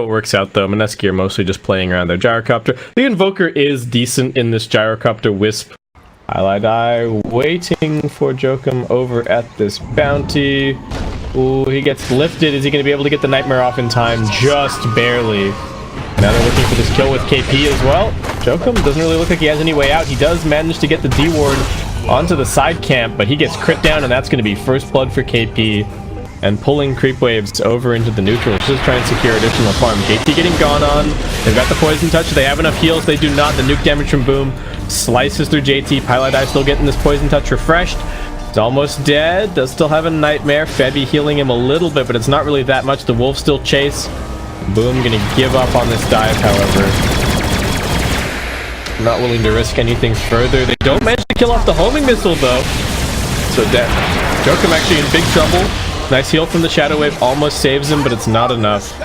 It works out though. MINESKI are mostly just playing around their gyrocopter. The Invoker is decent in this gyrocopter wisp. Highlight waiting for Jokum over at this bounty. Ooh, he gets lifted. Is he going to be able to get the Nightmare off in time? Just barely. Now they're looking for this kill with KP as well. Jokum doesn't really look like he has any way out. He does manage to get the D-ward onto the side camp, but he gets crit down, and that's going to be first blood for KP. And pulling creep waves over into the neutral, just trying to secure additional farm. JT getting gone on. They've got the poison touch. They have enough heals. They do not. The nuke damage from Boom slices through JT. Pilot Eye still getting this poison touch refreshed. He's almost dead. Does still have a Nightmare. Febby healing him a little bit, but it's not really that much. The Wolves still chase. Boom gonna give up on this dive, however. Not willing to risk anything further. They don't manage to kill off the homing missile, though. So dead. Jokum actually in big trouble. Nice heal from the Shadow Wave, almost saves him, but it's not enough.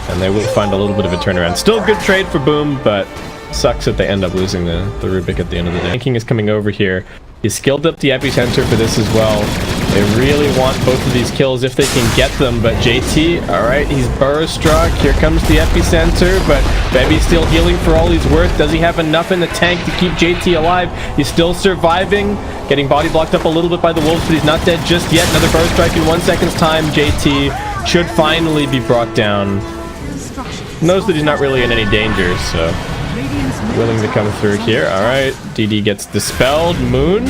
And they will find a little bit of a turnaround. Still a good trade for Boom, but sucks that they end up losing the Rubik at the end of the day. King is coming over here. He's skilled up the epicenter for this as well. They really want both of these kills if they can get them, but JT, alright, he's burrow struck. Here comes the epicenter, but Febby's still healing for all he's worth. Does he have enough in the tank to keep JT alive? He's still surviving, getting body blocked up a little bit by the Wolves, but he's not dead just yet. Another burrow strike in 1 second's time. JT should finally be brought down. Knows that he's not really in any danger, so willing to come through here. Alright, DD gets dispelled. Moon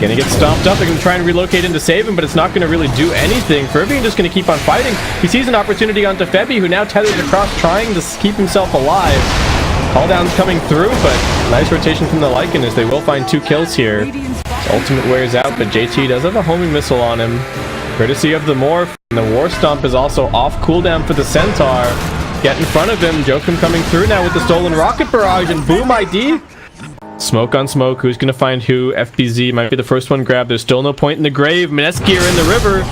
gonna get stomped up. They're gonna try and relocate in to save him, but it's not gonna really do anything. Furby just gonna keep on fighting. He sees an opportunity onto Febby, who now tethers across, trying to keep himself alive. Call down's coming through, but nice rotation from the Lycan as they will find 2 kills here. His ultimate wears out, but JT does have a homing missile on him. Courtesy of the Morph. And the War Stomp is also off cooldown for the Centaur. Get in front of him. Jokum coming through now with the stolen rocket barrage, and Boom ID. Smoke on smoke. Who's going to find who? FBZ might be the first one grabbed. There's still no point in the grave. MINESKI are in the river.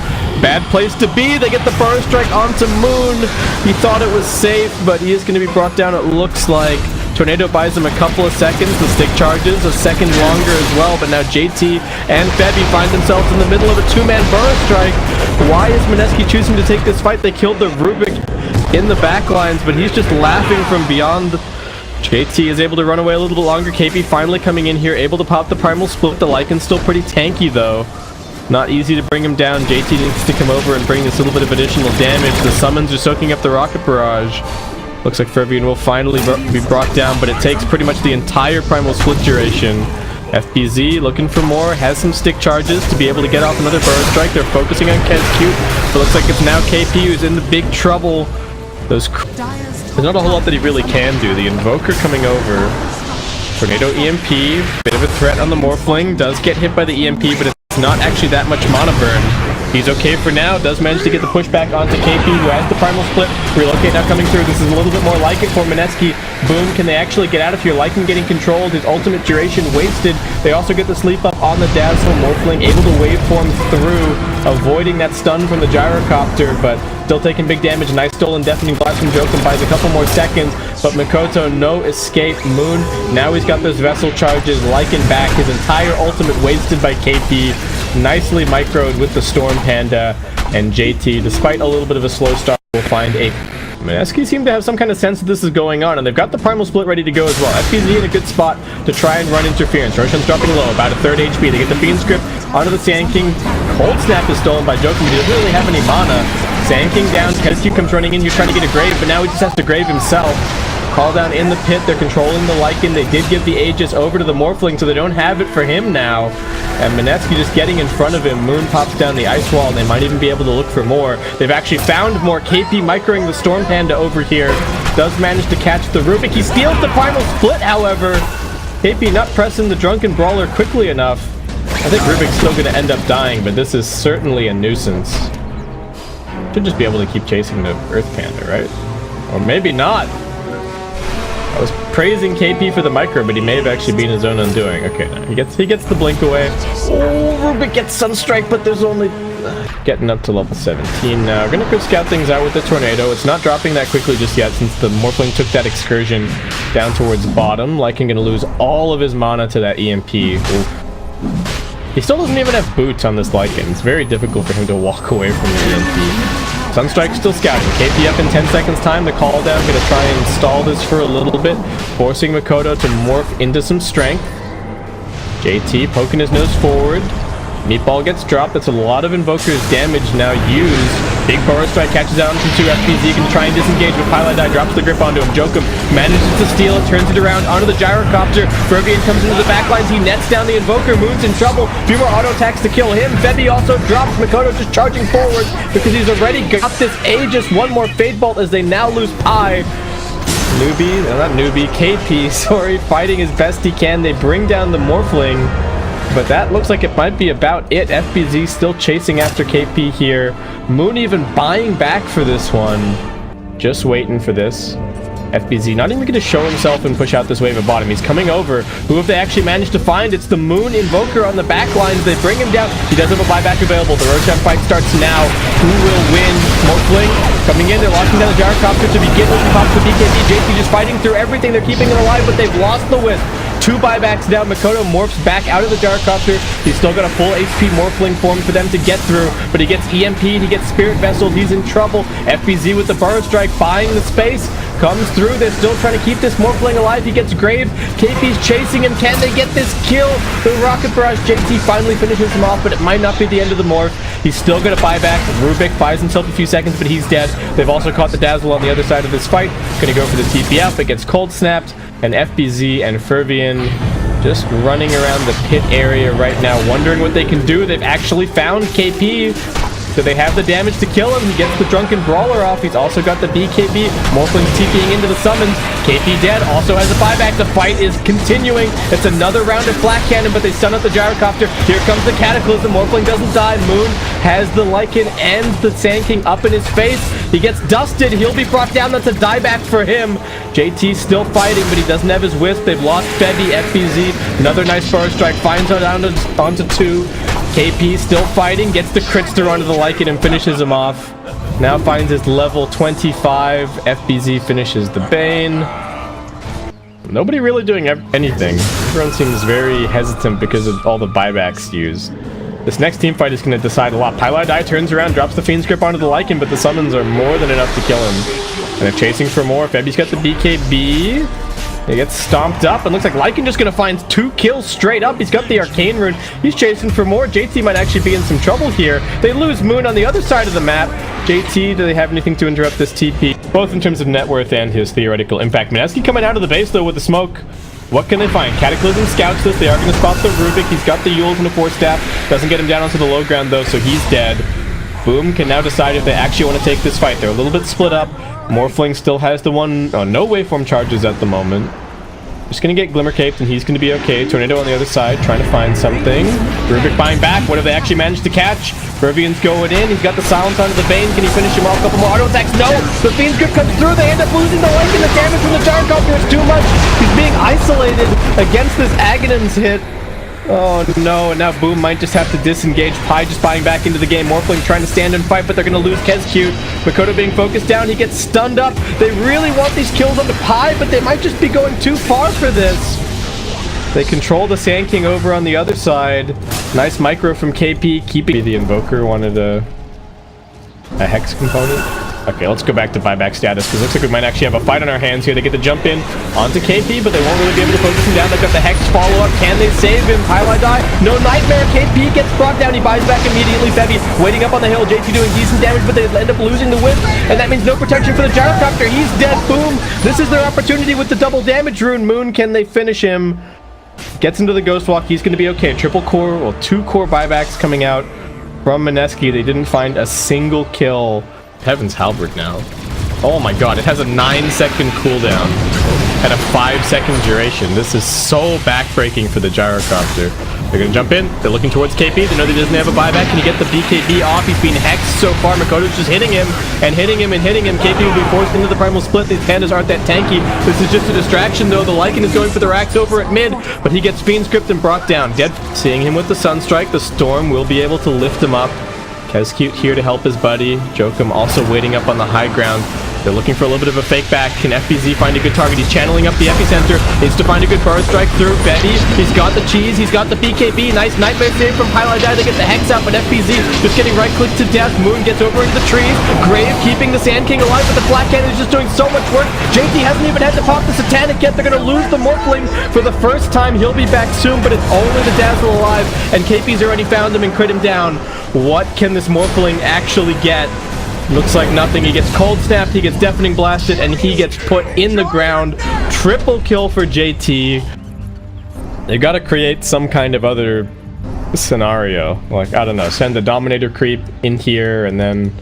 Bad place to be. They get the burrow strike onto Moon. He thought it was safe, but he is going to be brought down, it looks like. Tornado buys him a couple of seconds. The stick charges a second longer as well, but now JT and Febby find themselves in the middle of a 2-man burrow strike. Why is MINESKI choosing to take this fight? They killed the Rubik in the backlines, but he's just laughing from beyond. JT is able to run away a little bit longer. KP finally coming in here, able to pop the primal split. The Lycan's still pretty tanky though. Not easy to bring him down. JT needs to come over and bring this little bit of additional damage. The summons are soaking up the rocket barrage. Looks like Fervian will finally be brought down, but it takes pretty much the entire primal split duration. FBZ looking for more, has some stick charges to be able to get off another burrow strike. They're focusing on Kezcute, but looks like it's now KP who's in the big trouble. There's not a whole lot that he really can do. The Invoker coming over. Tornado EMP, bit of a threat on the Morphling. Does get hit by the EMP, but it's not actually that much mana burn. He's okay for now. Does manage to get the pushback onto KP, who has the primal split. Relocate now coming through. This is a little bit more like it for MINESKI. Boom, can they actually get out of here? Lycan getting controlled. His ultimate duration wasted. They also get the sleep up on the Dazzle. Morphling able to waveform through, avoiding that stun from the gyrocopter, but still taking big damage. Nice stolen deafening blast from Jokum, buys a couple more seconds, but Mikoto no escape. Moon, now he's got those vessel charges. Lycan back, his entire ultimate wasted by KP. Nicely microed with the Storm Panda, and JT, despite a little bit of a slow start, will find a... MINESKI seem to have some kind of sense that this is going on, and they've got the primal split ready to go as well. FPZ in a good spot to try and run interference. Roshan's dropping low, about a third HP. They get the Fiend Script onto the Sand King. Cold Snap is stolen by Jokum, but he doesn't really have any mana. Sand King down, Kezcute comes running in here trying to get a grave, but now he just has to grave himself. Call down in the pit. They're controlling the Lycan. They did give the Aegis over to the Morphling, so they don't have it for him now. And MINESKI just getting in front of him. Moon pops down the ice wall, and they might even be able to look for more. They've actually found more. KP microing the Storm Panda over here. Does manage to catch the Rubik. He steals the primal split, however. KP not pressing the Drunken Brawler quickly enough. I think Rubik's still going to end up dying, but this is certainly a nuisance. Should just be able to keep chasing the Earth Panda, right? Or maybe not. I was praising KP for the micro, but he may have actually been his own undoing. Okay, no, he gets the blink away. Oh, Rubik gets Sunstrike, but there's only... getting up to level 17 now. We're gonna go scout things out with the Tornado. It's not dropping that quickly just yet since the Morphling took that excursion down towards bottom. Lycan gonna lose all of his mana to that EMP. Oof. He still doesn't even have boots on this Lycan. It's very difficult for him to walk away from the EMP. Sunstrike still scouting. KP up in 10 seconds time. The call down. Gonna try and stall this for a little bit, forcing Mikoto to morph into some strength. JT poking his nose forward. Meatball gets dropped. That's a lot of Invoker's damage now used. Big Burrow Strike catches out into 2. FPZ can try and disengage, but Pilot Die drops the grip onto him. Jokum manages to steal it, turns it around onto the Gyrocopter. Fervian comes into the backlines. He nets down the Invoker. Moon's in trouble. Few more auto attacks to kill him. Febby also drops. Mikoto just charging forward because he's already got this Aegis. One more Fade Bolt as they now lose Pi. Newbie, no, not Newbie, KP, sorry, fighting as best he can. They bring down the Morphling, but that looks like it might be about it. FBZ still chasing after KP here. Moon even buying back for this one. Just waiting for this. FBZ not even going to show himself and push out this wave at bottom. He's coming over. Who have they actually managed to find? It's the Moon Invoker on the back lines. They bring him down. He does have a buyback available. The Roshan fight starts now. Who will win? Morphling coming in. They're locking down the Gyrocopter to begin with. He pops the BKB. JT just fighting through everything. They're keeping it alive, but they've lost the Wisp. 2 buybacks down. Mikoto morphs back out of the Gyrocopter. He's still got a full HP Morphling form for them to get through, but he gets EMP'd, he gets Spirit Vesseled, he's in trouble. FBZ with the Burrow Strike buying the space, comes through. They're still trying to keep this Morphling alive. He gets Grave. KP's chasing him. Can they get this kill? The Rocket Barrage. JT finally finishes him off, but it might not be the end of the morph. He's still going to buy back. Rubik buys himself a few seconds, but he's dead. They've also caught the Dazzle on the other side of this fight. Going to go for the TP out, but gets cold snapped. And FBZ and Fervian just running around the pit area right now, wondering what they can do. They've actually found KP. Do they have the damage to kill him? He gets the Drunken Brawler off. He's also got the BKB. Morphling TPing into the summons. KP dead. Also has a buyback. The fight is continuing. It's another round of Flak Cannon, but they stun up the Gyrocopter. Here comes the Cataclysm. Morphling doesn't die. Moon has the Lycan and the Sand King up in his face. He gets dusted. He'll be brought down. That's a dieback for him. JT's still fighting, but he doesn't have his Wisp. They've lost Febby, FBZ. Another nice Burrow Strike. Finds it onto 2. KP still fighting, gets the Critster onto the Lycan and finishes him off. Now finds his level 25. FBZ finishes the Bane. Nobody really doing anything. Everyone seems very hesitant because of all the buybacks used. This next team fight is going to decide a lot. Pilot Die turns around, drops the Fiend's Grip onto the Lycan, but the summons are more than enough to kill him. And they're chasing for more. Febby's got the BKB. He gets stomped up, and looks like Lycan just going to find 2 kills straight up. He's got the Arcane Rune. He's chasing for more. JT might actually be in some trouble here. They lose Moon on the other side of the map. JT, do they have anything to interrupt this TP? Both in terms of net worth and his theoretical impact. MINESKI coming out of the base, though, with the smoke. What can they find? Cataclysm scouts this. They are going to spot the Rubik. He's got the Yules and the Force Staff. Doesn't get him down onto the low ground, though, so he's dead. Boom can now decide if they actually want to take this fight. They're a little bit split up. Morphling still has the one... Oh, no waveform charges at the moment. Just gonna get Glimmer Caped and he's gonna be okay. Tornado on the other side, trying to find something. Rubik buying back. What have they actually managed to catch? Fervian's going in. He's got the silence onto the Bane. Can he finish him off? A couple more auto attacks. No! The Fiend's Grip comes through. They end up losing the Lycan. The damage from the Gyrocopter is too much. He's being isolated against this Aghanim's hit. Oh no, and now Boom might just have to disengage. Pi just buying back into the game. Morphling trying to stand and fight, but they're going to lose Kezcute. Mikoto being focused down. He gets stunned up. They really want these kills onto Pi, but they might just be going too far for this. They control the Sand King over on the other side. Nice micro from KP, keeping the Invoker. Wanted a Hex component. Okay, let's go back to buyback status, because it looks like we might actually have a fight on our hands here. They get to jump in onto KP, but they won't really be able to focus him down. They've got the Hex follow-up. Can they save him? Highlight Die. No Nightmare. KP gets brought down. He buys back immediately. Febby waiting up on the hill. JT doing decent damage, but they end up losing the Wisp, and that means no protection for the Gyrocopter. He's dead. Boom. This is their opportunity with the double damage rune. Moon, can they finish him? Gets into the Ghost Walk. He's going to be okay. Triple core, well, 2 core buybacks coming out from MINESKI. They didn't find a single kill. Heaven's Halberd now. Oh my god, it has a 9-second cooldown and a 5-second duration. This is so backbreaking for the Gyrocopter. They're gonna jump in. They're looking towards KP. They know that he doesn't have a buyback. Can he get the BKB off? He's been hexed so far. Mikoto's just hitting him and hitting him and hitting him. KP will be forced into the Primal Split. These pandas aren't that tanky. This is just a distraction, though. The Lycan is going for the racks over at mid, but he gets Fiend's Grip and brought down. Dead. Seeing him with the Sunstrike, the Storm will be able to lift him up. Kezcute here to help his buddy. Jokum also waiting up on the high ground. They're looking for a little bit of a fake back. Can FBZ find a good target? He's channeling up the epicenter. Needs to find a good burst strike through. Betty, he's got the cheese. He's got the BKB. Nice nightmare save from Highlight Eye. They get the hex out, but FBZ just getting right-clicked to death. Moon gets over into the trees. Grave keeping the Sand King alive, but the Black Cannon is just doing so much work. JT hasn't even had to pop the Satanic yet. They're going to lose the Morphling for the first time. He'll be back soon, but it's only the Dazzle alive, and KP's already found him and crit him down. What can this Morphling actually get? Looks like nothing. He gets cold snapped, he gets deafening blasted, and he gets put in the ground. Triple kill for JT. They gotta create some kind of other scenario. Like, I don't know, send the Dominator creep in here and then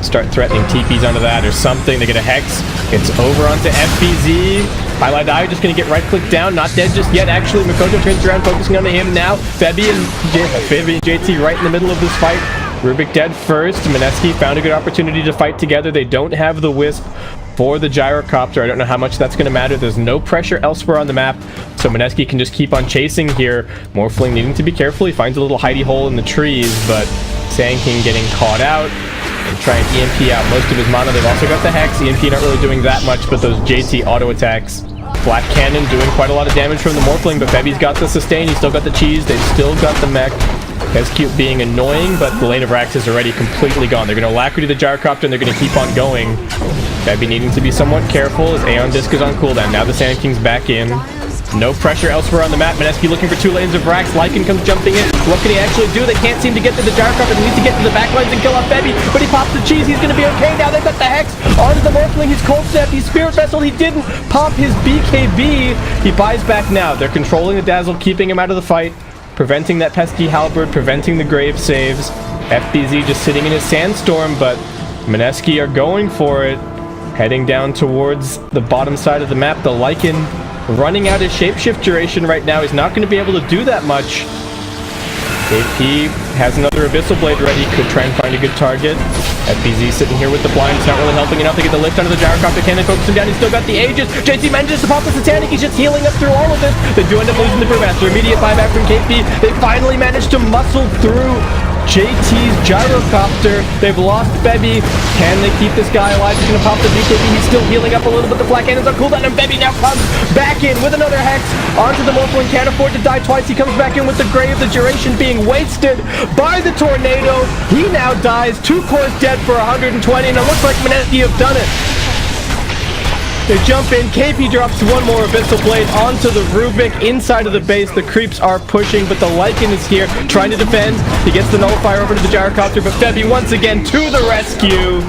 start threatening TPs onto that or something. They get a Hex. It's over onto FBZ. Highlight Eye just gonna get right click down. Not dead just yet. Actually, Makoto turns around, focusing on him now. Febby and JT right in the middle of this fight. Rubik dead first. MINESKI found a good opportunity to fight together. They don't have the Wisp for the Gyrocopter. I don't know how much that's going to matter. There's no pressure elsewhere on the map, so MINESKI can just keep on chasing here. Morphling needing to be careful. He finds a little hidey hole in the trees, but Sand King getting caught out and try and EMP out most of his mana. They've also got the Hex. EMP not really doing that much, but those JT auto attacks. Black Cannon doing quite a lot of damage from the Morphling, but Febby's got the sustain. He's still got the cheese. They've still got the mech. Cute being annoying, but the lane of Rax is already completely gone. They're going to Alacrity the Gyrocopter, and they're going to keep on going. Febby needing to be somewhat careful as Aeon Disc is on cooldown. Now the Sand King's back in. No pressure elsewhere on the map. MINESKI looking for 2 lanes of Rax. Lycan comes jumping in. What can he actually do? They can't seem to get to the Gyrocopter. They need to get to the back lines and kill off Febby, but he pops the cheese. He's going to be okay now. They've got the Hex onto the Morphling. He's cold snapped. He's Spirit Vessel. He didn't pop his BKB. He buys back now. They're controlling the Dazzle, keeping him out of the fight, preventing that pesky Halberd, preventing the Grave saves. FBZ just sitting in his Sandstorm, but MINESKI are going for it. Heading down towards the bottom side of the map. The Lycan running out his shapeshift duration right now. He's not going to be able to do that much. KP has another Abyssal Blade ready. Could try and find a good target. FBZ sitting here with the blind. It's not really helping enough to get the lift under the Gyrocopter cannon. Focus him down. He's still got the Aegis. JT manages to pop the Satanic. He's just healing up through all of this. They do end up losing the Brewmaster. Immediate buyback from KP. They finally managed to muscle through JT's Gyrocopter. They've lost Febby. Can they keep this guy alive? He's going to pop the BKB. He's still healing up a little bit. The Black Cannon's on cooldown, and Febby now comes back in with another Hex onto the Morphling. Can't afford to die twice. He comes back in with the Grave. The duration being wasted by the Tornado. He now dies. 2 cores dead for 120, and it looks like MINESKI have done it. They jump in. KP drops 1 more Abyssal Blade onto the Rubik inside of the base. The creeps are pushing, but the Lycan is here trying to defend. He gets the Nullifier over to the Gyrocopter, but Febby once again to the rescue.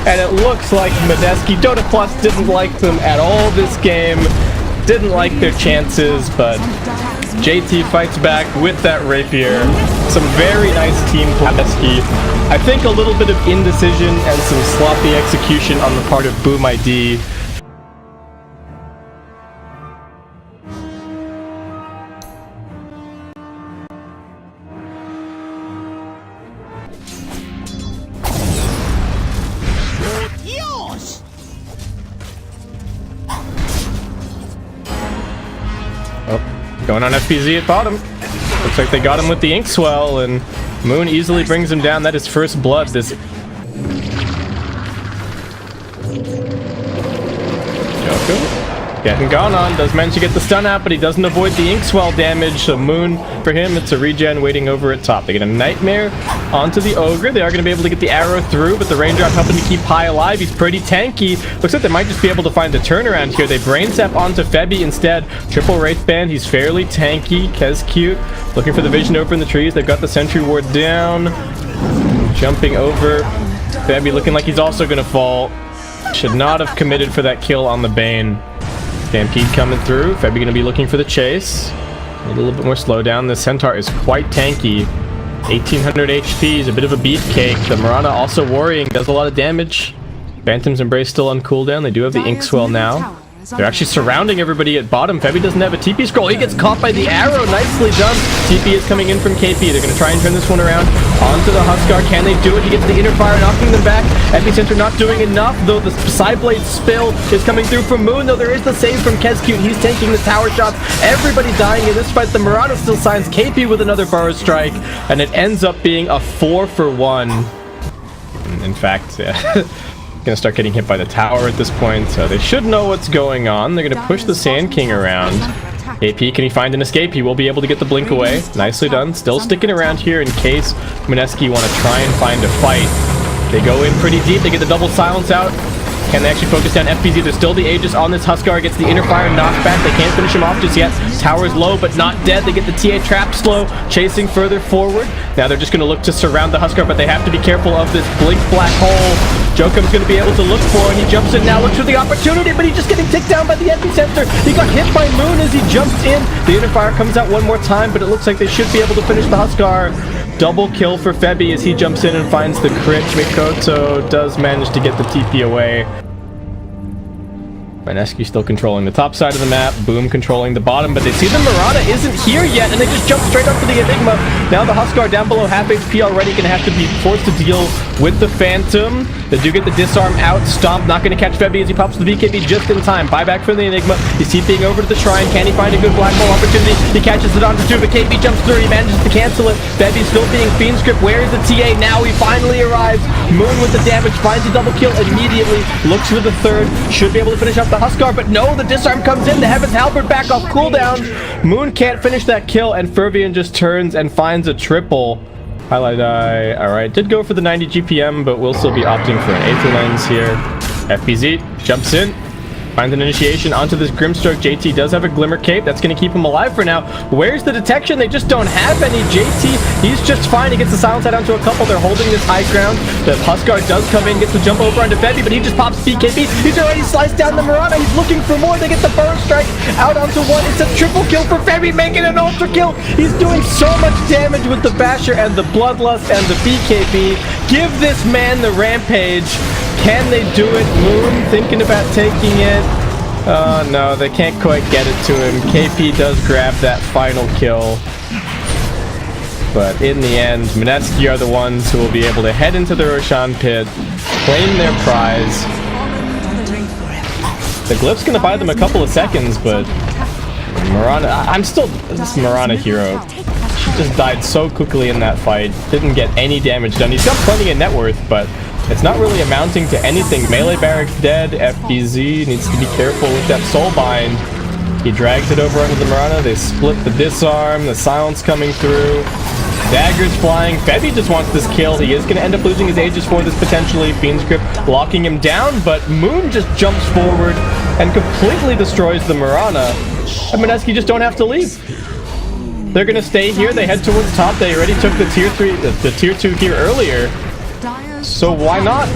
And it looks like MINESKI, Dota Plus didn't like them at all this game. Didn't like their chances, but JT fights back with that Rapier. Some very nice team play. I think a little bit of indecision and some sloppy execution on the part of Boom ID. Going on FBZ at bottom. Looks like they got him with the Ink Swell, and Moon easily brings him down. That is first blood. This Joku getting gone on. Does manage to get the stun out, but he doesn't avoid the Ink Swell damage. So Moon, for him, it's a regen waiting over at top. They get a Nightmare onto the Ogre. They are going to be able to get the arrow through, but the Raindrop helping to keep High alive. He's pretty tanky. Looks like they might just be able to find the turnaround here. They Brain Sap onto Febby instead. Triple Wraith Band. He's fairly tanky. Cute. Looking for the vision over in the trees. They've got the Sentry Ward down. Jumping over. Febby looking like he's also going to fall. Should not have committed for that kill on the Bane. Stampede coming through. Febby going to be looking for the chase. Need a little bit more slowdown. The Centaur is quite tanky. 1800 HP is a bit of a beefcake. The Mirana also worrying. Does a lot of damage. Phantom's Embrace still on cooldown. They do have the Ink Swell now. They're actually surrounding everybody at bottom. Febby doesn't have a TP scroll. He gets caught by the arrow. Nicely done. TP is coming in from KP. They're going to try and turn this one around. Onto the Huskar. Can they do it? He gets the inner fire, knocking them back. Epicenter not doing enough, though the Psyblade spill is coming through from Moon, though there is the save from Cute. He's taking the tower shots. Everybody dying in this fight. The Mirana still signs KP with another Burrow Strike, and it ends up being a 4-for-1. In fact, yeah. Gonna start getting hit by the tower at this point, so they should know what's going on. They're gonna push the Sand King around. AP, can he find an escape? He will be able to get the blink away. Nicely done. Still sticking around here in case MINESKI want to try and find a fight. They go in pretty deep. They get the double silence out. Can they actually focus down FBZ? There's still the Aegis on this Huskar. Gets the inner fire knockback. They can't finish him off just yet. Tower's low, but not dead. They get the TA trap slow, chasing further forward. Now they're just going to look to surround the Huskar, but they have to be careful of this blink black hole. Jokum's going to be able to look for, and he jumps in now, looks for the opportunity, but he's just getting ticked down by the epicenter. He got hit by Moon as he jumped in. The inner fire comes out one more time, but it looks like they should be able to finish the Huskar. Double kill for Febby as he jumps in and finds the crit. Mikoto does manage to get the TP away. MINESKI still controlling the top side of the map, Boom controlling the bottom, but they see the Mirana isn't here yet, and they just jump straight up to the Enigma. Now the Huskar down below half HP already, gonna have to be forced to deal with the Phantom. They do get the disarm out, Stomp, not gonna catch Febby as he pops the BKB just in time. Buyback for the Enigma, he's TPing over to the Shrine. Can he find a good black hole opportunity? He catches it onto 2, but KB jumps through, he manages to cancel it. Febby still being Fiend Script. Where is the TA now? He finally arrives. Moon with the damage, finds a double kill immediately, looks for the third, should be able to finish up the Huskar, but no, the disarm comes in, the Heaven's Halberd back off cooldown. Moon can't finish that kill, and Fervian just turns and finds a triple. Highlight eye, alright, did go for the 90 GPM, but will still be opting for an Aether Lens here. FBZ jumps in, finds an initiation onto this Grimstroke. JT does have a Glimmer Cape. That's going to keep him alive for now. Where's the detection? They just don't have any. JT, he's just fine. He gets the silence out onto a couple. They're holding this high ground. The Huskar does come in, gets the jump over onto Febby, but he just pops BKB. He's already sliced down the Mirana. He's looking for more. They get the Burn Strike out onto one. It's a triple kill for Febby, making an ultra kill. He's doing so much damage with the Basher and the Bloodlust and the BKB. Give this man the Rampage. Can they do it? Moon thinking about taking it. Oh no, they can't quite get it to him. KP does grab that final kill. But in the end, MINESKI are the ones who will be able to head into the Roshan pit, claim their prize. The Glyph's gonna buy them a couple of seconds, but Mirana, I'm still this Mirana hero. She just died so quickly in that fight. Didn't get any damage done. He's got plenty of net worth, but it's not really amounting to anything. Melee Barracks dead. FBZ needs to be careful with that Soulbind. He drags it over onto the Mirana. They split the disarm. The silence coming through. Daggers flying. Febby just wants this kill. He is going to end up losing his Aegis for this potentially. Fiend Script locking him down, but Moon just jumps forward and completely destroys the Mirana. And MINESKI just don't have to leave. They're going to stay here. They head towards top. They already took the tier 3, the tier 2 here earlier. So why not?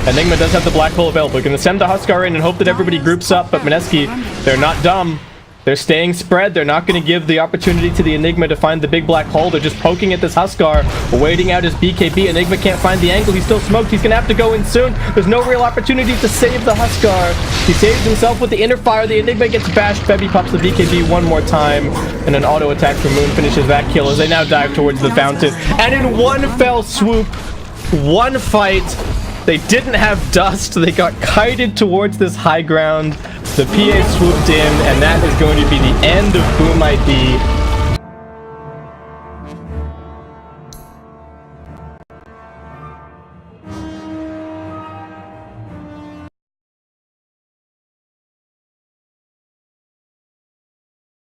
Enigma does have the black hole available. We're going to send the Huskar in and hope that everybody groups up, but MINESKI, they're not dumb. They're staying spread. They're not going to give the opportunity to the Enigma to find the big black hole. They're just poking at this Huskar, waiting out his BKB. Enigma can't find the angle. He's still smoked. He's going to have to go in soon. There's no real opportunity to save the Huskar. He saves himself with the inner fire. The Enigma gets bashed. Febby pops the BKB one more time, and an auto attack from Moon finishes that kill as they now dive towards the fountain. And in one fell swoop, one fight, they didn't have dust. They got kited towards this high ground. The PA swooped in, and that is going to be the end of Boom ID.